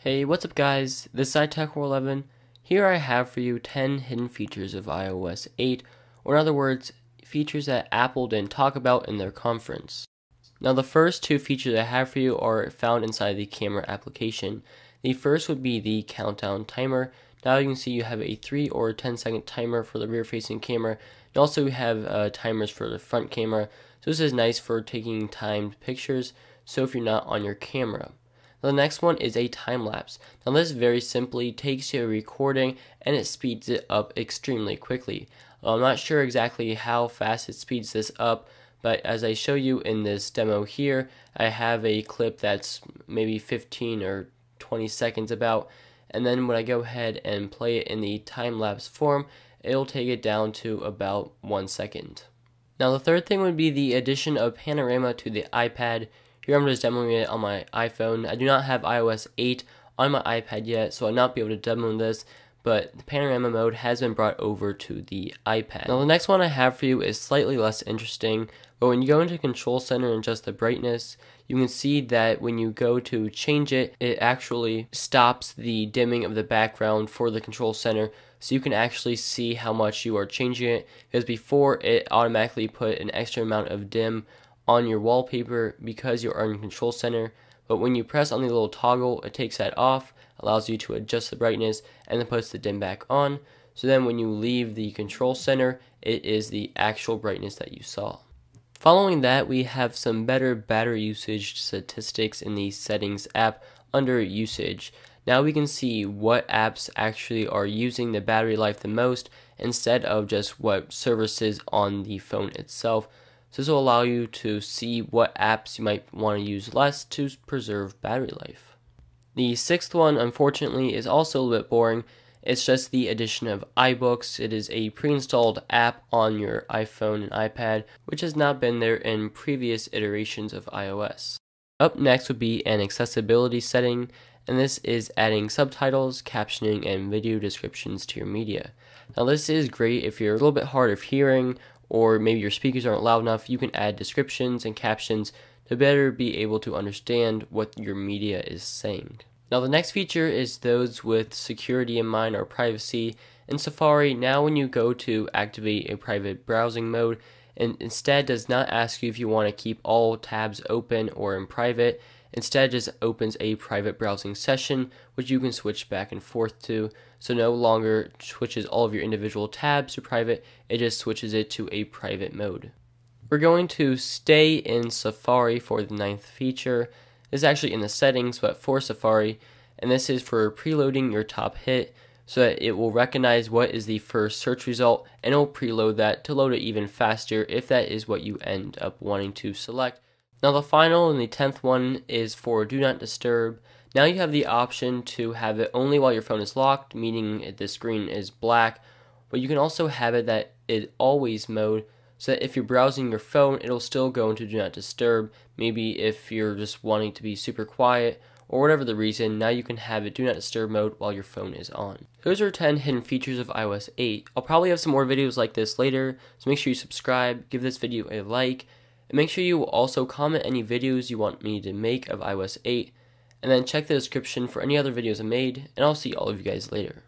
Hey, what's up guys? This is iTech411. Here I have for you 10 hidden features of iOS 8, or in other words, features that Apple didn't talk about in their conference. Now the first two features I have for you are found inside the camera application. The first would be the countdown timer. Now you can see you have a 3 or 10-second timer for the rear facing camera, and also we have timers for the front camera. So this is nice for taking timed pictures, so if you're not on your camera. Now the next one is a time lapse. Now this very simply takes a recording and it speeds it up extremely quickly. I'm not sure exactly how fast it speeds this up, but as I show you in this demo here, I have a clip that's maybe 15 or 20 seconds about, and then when I go ahead and play it in the time-lapse form, it'll take it down to about 1 second. Now the third thing would be the addition of Panorama to the iPad. Here I'm just demoing it on my iPhone. I do not have iOS 8 on my iPad yet, so I'll not be able to demo this, but the Panorama mode has been brought over to the iPad. Now the next one I have for you is slightly less interesting, but when you go into Control Center and adjust the brightness, you can see that when you go to change it, it actually stops the dimming of the background for the Control Center, so you can actually see how much you are changing it, because before it automatically put an extra amount of dim on your wallpaper because you're in Control Center, but when you press on the little toggle, it takes that off, allows you to adjust the brightness, and then puts the dim back on. So then when you leave the Control Center, it is the actual brightness that you saw. Following that, we have some better battery usage statistics in the Settings app under Usage. Now we can see what apps actually are using the battery life the most instead of just what services on the phone itself. So this will allow you to see what apps you might want to use less to preserve battery life. The sixth one, unfortunately, is also a little bit boring. It's just the addition of iBooks. It is a pre-installed app on your iPhone and iPad, which has not been there in previous iterations of iOS. Up next would be an accessibility setting, and this is adding subtitles, captioning, and video descriptions to your media. Now this is great if you're a little bit hard of hearing, or maybe your speakers aren't loud enough. You can add descriptions and captions to better be able to understand what your media is saying. Now the next feature is those with security in mind or privacy. In Safari, now when you go to activate a private browsing mode, it instead does not ask you if you want to keep all tabs open or in private. Instead just opens a private browsing session, which you can switch back and forth to. So no longer switches all of your individual tabs to private, it just switches it to a private mode. We're going to stay in Safari for the ninth feature. This is actually in the settings, but for Safari, and this is for preloading your top hit, so that it will recognize what is the first search result, and it will preload that to load it even faster if that is what you end up wanting to select. Now the final and the 10th one is for Do Not Disturb. Now you have the option to have it only while your phone is locked, meaning the screen is black, but you can also have it that is always mode, so that if you're browsing your phone, it'll still go into Do Not Disturb. Maybe if you're just wanting to be super quiet, or whatever the reason, now you can have it Do Not Disturb mode while your phone is on. Those are 10 hidden features of iOS 8. I'll probably have some more videos like this later, so make sure you subscribe, give this video a like, and make sure you also comment any videos you want me to make of iOS 8, and then check the description for any other videos I made, and I'll see all of you guys later.